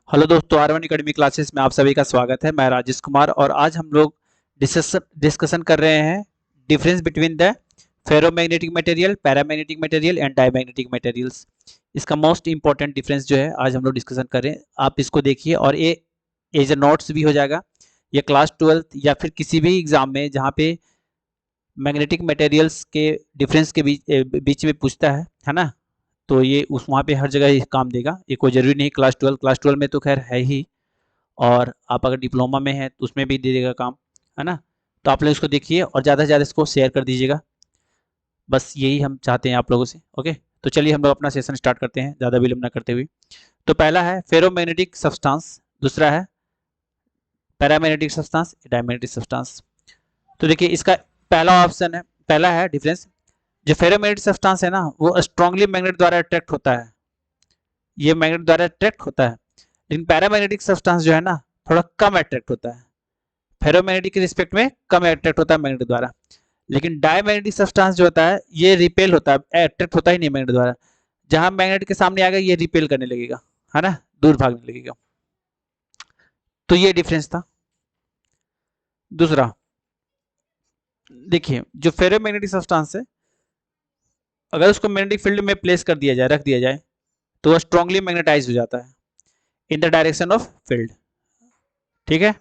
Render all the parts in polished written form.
Hello दोस्तों, are one academy classes में आप सभी का स्वागत है। मैं राजेश कुमार और आज हम लोग डिस्कशन कर रहे हैं difference between the ferromagnetic material, paramagnetic material and diamagnetic materials. इसका मोस्ट इंपॉर्टेंट डिफरेंस जो है आज हम लोग डिस्कशन कर रहे हैं। आप इसको देखिए और ये एज ए नोट्स भी हो जाएगा। ये क्लास 12 या फिर किसी भी एग्जाम में जहाँ पे मैग्नेटिक मटेरियल्स के डिफरेंस के बीच में पूछता है ना, तो ये उस वहाँ पे हर जगह ये काम देगा। ये कोई जरूरी नहीं क्लास 12 में तो खैर है ही, और आप अगर डिप्लोमा में हैं तो उसमें भी दे देगा काम, है ना। तो आप लोग इसको देखिए और ज़्यादा से ज़्यादा इसको शेयर कर दीजिएगा। बस यही हम चाहते हैं आप लोगों से। ओके, तो चलिए हम लोग अपना सेशन स्टार्ट करते हैं ज़्यादा विलंब ना करते हुए। तो पहला है फेरोमैग्नेटिक सब्सटेंस, दूसरा है पैरामैग्नेटिक सब्सटेंस, डायमैग्नेटिक सब्सटेंस। तो देखिए इसका पहला ऑप्शन है, पहला है डिफरेंस। जो फेरोमैग्नेटिक सब्सटेंस है ना वो स्ट्रांगली मैग्नेट द्वारा अट्रैक्ट होता है, ये मैग्नेट द्वारा अट्रैक्ट होता है। लेकिन पैरामैग्नेटिक सब्सटेंस जो है ना थोड़ा कम अट्रैक्ट होता है, फेरोमैग्नेटिक के रिस्पेक्ट में कम अट्रैक्ट होता है मैग्नेट द्वारा। लेकिन डायमैग्नेटिक सब्सटेंस जो होता है ये रिपेल होता है, अट्रैक्ट होता ही नहीं मैग्नेट द्वारा। जहां मैग्नेट के सामने आ गया ये रिपेल करने लगेगा, है ना, दूर भागने लगेगा। तो ये डिफरेंस था। दूसरा देखिए, जो फेरोमैग्नेटिक सब्सटेंस है अगर उसको मैग्नेटिक फील्ड में प्लेस कर दिया जाए, रख दिया जाए, तो वह स्ट्रांगली मैग्नेटाइज हो जाता है in the direction of field. ठीक है,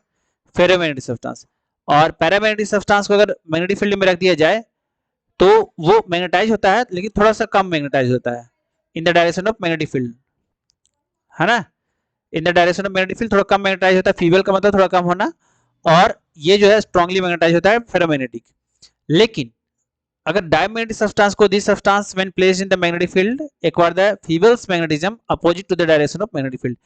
फेरोमैग्नेटिक सब्सटेंस। और पैरामैग्नेटिक सब्सटेंस को अगर मैग्नेटिक फील्ड में रख दिया जाए तो वो मैग्नेटाइज होता है लेकिन थोड़ा सा कम मैग्नेटाइज होता है in the direction of magnetic field, है ना। In the direction of magnetic field थोड़ा कम मैग्नेटाइज होता है, फीबल का मतलब थोड़ा कम होना। और ये जो है स्ट्रांगली मैग्नेटाइज होता है फेरोमैग्नेटिक। लेकिन अगर डायमैग्नेटिक सब्सटेंस को this substance when placed in the magnetic field acquire the feeble magnetism opposite to the direction of magnetic field,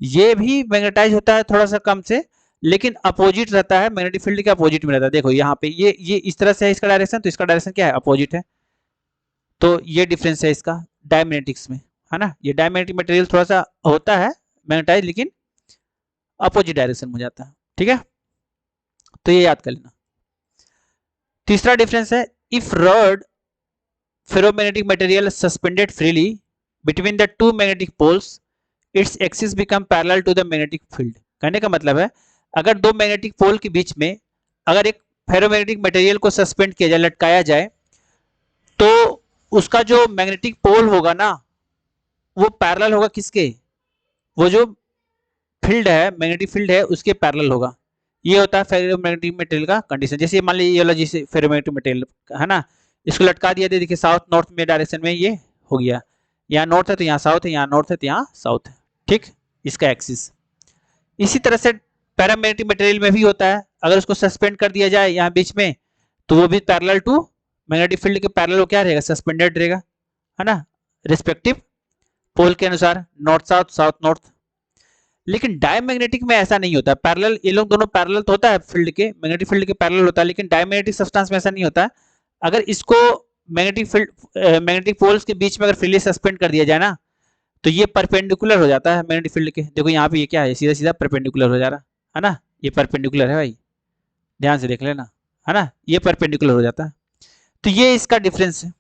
ये भी मैग्नेटाइज होता है थोड़ा सा कम से, लेकिन अपोजिट रहता है, मैग्नेटिक फील्ड के अपोजिट में रहता है। देखो यहाँ पे ये इस तरह से है इसका डायरेक्शन, तो इसका डायरेक्शन क्या है, अपोजिट है। तो ये डिफरेंस है इसका डायमैग्नेटिक्स में, है ना। ये डायमैग्नेटिक मटेरियल थोड़ा सा होता है मैग्नेटाइज लेकिन अपोजिट डायरेक्शन में जाता है। ठीक है, तो ये याद कर लेना। तीसरा डिफरेंस है if rod ferromagnetic material suspended freely between the two magnetic poles its axis become parallel to the magnetic field। कहने का मतलब है अगर दो मैग्नेटिक पोल के बीच में अगर एक फेरोमैग्नेटिक मटेरियल को सस्पेंड किया जाए, लटकाया जाए, तो उसका जो मैग्नेटिक पोल होगा ना वो पैरेलल होगा किसके, वो जो फील्ड है, मैग्नेटिक फील्ड है, उसके पैरेलल होगा। ये होता है फेरोमैग्नेटिक मटेरियल का कंडीशन। जैसे मान लीजिए ये वाला जैसे फेरोमैग्नेटिक मटेरियल है ना, इसको लटका दिया, देखिए साउथ नॉर्थ में डायरेक्शन में ये हो गया। यहाँ नॉर्थ है तो यहाँ साउथ है, यहाँ नॉर्थ है तो यहाँ साउथ है। ठीक, इसका एक्सिस। इसी तरह से पैरामैग्नेटिक मटेरियल में भी होता है, अगर उसको सस्पेंड कर दिया जाए यहाँ बीच में तो वो भी पैरेलल टू मैग्नेटिक फील्ड के पैरेलल क्या रहेगा, सस्पेंडेड रहेगा, है ना, रिस्पेक्टिव पोल के अनुसार, नॉर्थ साउथ, साउथ नॉर्थ। लेकिन डायमैग्नेटिक में ऐसा नहीं होता, पैरेलल, ये लोग दोनों पैरेलल तो होता है फील्ड के, मैग्नेटिक फील्ड के पैरेलल होता है, लेकिन डायमैग्नेटिक सब्सटेंस में ऐसा नहीं होता। अगर इसको मैग्नेटिक फील्ड मैग्नेटिक पोल्स के बीच में अगर फ्रीली सस्पेंड कर दिया जाए ना तो ये परपेंडिकुलर हो जाता है मैग्नेटिक फील्ड के। देखो यहाँ पे ये क्या है, सीधा सीधा परपेंडिकुलर हो जा रहा है ना, ये परपेंडिकुलर है भाई, ध्यान से देख लेना, है ना, ये परपेंडिकुलर हो जाता है। तो ये इसका डिफरेंस है,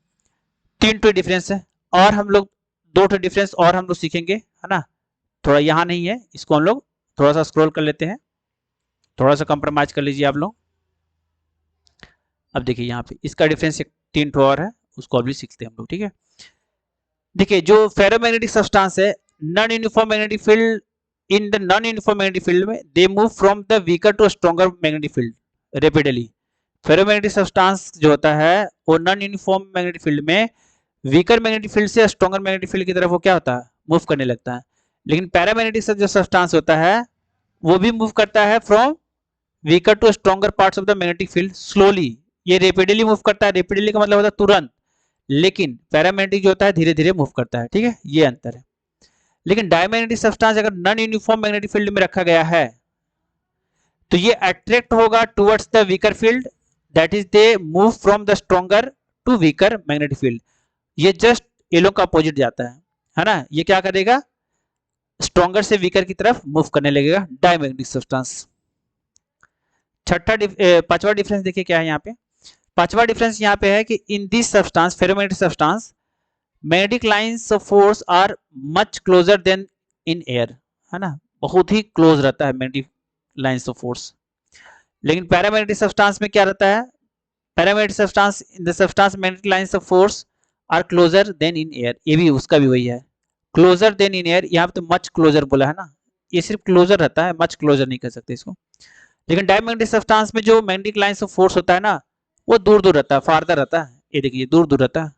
तीन टू डिफरेंस है। और हम लोग दो टू डिफरेंस और हम लोग सीखेंगे, है ना। थोड़ा यहाँ नहीं है, इसको हम लोग थोड़ा सा स्क्रॉल कर लेते हैं, थोड़ा सा कंप्रोमाइज कर लीजिए आप लोग। अब देखिए यहाँ पे इसका डिफरेंस एक तीन टू और है, उसको अभी सीखते हैं हम लोग। ठीक है, देखिए जो फेरोमैग्नेटिक सब्सटेंस है, non uniform magnetic field, in the non uniform magnetic field में they move from the weaker to stronger magnetic field rapidly. Ferromagnetic substance जो होता है वो नॉन यूनिफॉर्म मैग्नेटिक फील्ड में वीकर मैग्नेटिक फील्ड से stronger magnetic field की तरफ वो क्या होता है, मूव करने लगता है। लेकिन पैरामैग्नेटिक जो सब्सटेंस होता है वो भी मूव करता है from weaker to stronger parts of the magnetic field slowly. ये रेपिडली मूव करता है, रेपिडली का मतलब होता है तुरंत, लेकिन पैरामैग्नेटिक जो होता है धीरे धीरे मूव करता है। ठीक है, ये अंतर है। लेकिन डायमैग्नेटिक सब्सटेंस अगर नॉन यूनिफॉर्म मैग्नेटिक फील्ड में रखा गया है तो ये अट्रैक्ट होगा towards the weaker field, that is they move from the stronger to weaker magnetic field. ये जस्ट ये लोग का अपोजिट जाता है ना। ये क्या करेगा, स्ट्रॉन्गर से वीकर की तरफ मूव करने लगेगा डायमैग्नेटिक सब्सटेंस। पांचवा डिफरेंस देखिए क्या है यहाँ पे। पांचवा डिफरेंस यहाँ पे है कि in this substance, ferromagnetic substance, magnetic lines of force are much closer than in air, है ना। बहुत ही क्लोज रहता है मैग्नेटिक लाइंस ऑफ फोर्स। लेकिन पैरामैग्नेटिक सब्सटेंस में क्या रहता है, paramagnetic substance in the substance magnetic lines of force are closer than in air, ये भी उसका भी वही है, क्लोजर देन इन एयर, यहाँ पे तो मच क्लोजर बोला है ना, ये सिर्फ क्लोजर रहता है, मच क्लोजर नहीं कर सकते इसको। लेकिन डायमैग्नेटिक सब्सटेंस में जो मैग्नेटिक लाइंस ऑफ फोर्स होता है ना, वो दूर दूर रहता है, फार्दर रहता है, ये देखिए दूर दूर रहता है,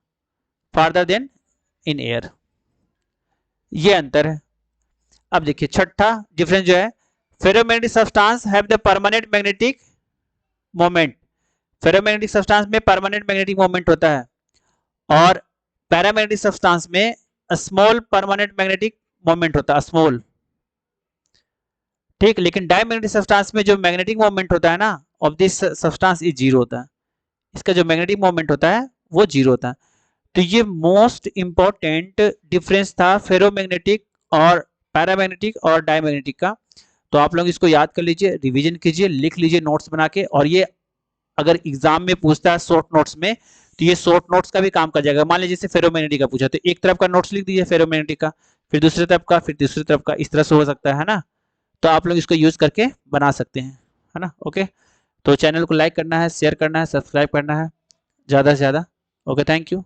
फार्दर देन इन एयर, ये अंतर है। अब देखिए छठा डिफरेंस जो है, ferromagnetic substance have the permanent magnetic moment, ferromagnetic substance में परमानेंट मैग्नेटिक मोमेंट होता है, और पैरामैग्नेटिक सब्सटेंस में स्मॉल परमानेंट मैग्नेटिक मोमेंट होता है, स्मॉल, ठीक। लेकिन डायमैग्नेटिक सब्सटेंस में जो मैग्नेटिक मोमेंट होता है ना of this substance is zero होता है, इसका जो मैग्नेटिक मोमेंट होता है वो जीरो होता है। तो ये मोस्ट इंपॉर्टेंट डिफरेंस था फेरोमैग्नेटिक और पैरामैग्नेटिक और डायमैग्नेटिक का। तो आप लोग इसको याद कर लीजिए, रिवीजन कीजिए, लिख लीजिए नोट्स बना के, और ये अगर एग्जाम में पूछता है शॉर्ट नोट्स में तो ये शॉर्ट नोट्स का भी काम कर जाएगा। मान लीजिए जैसे फेरोमैग्नेटिक का पूछा तो एक तरफ का नोट्स लिख दीजिए फेरोमैग्नेटिक का, फिर दूसरी तरफ का, फिर तीसरी तरफ का, इस तरह से हो सकता है ना। तो आप लोग इसको यूज करके बना सकते हैं, है ना। ओके, तो चैनल को लाइक करना है, शेयर करना है, सब्सक्राइब करना है ज़्यादा से ज़्यादा। Okay, thank you.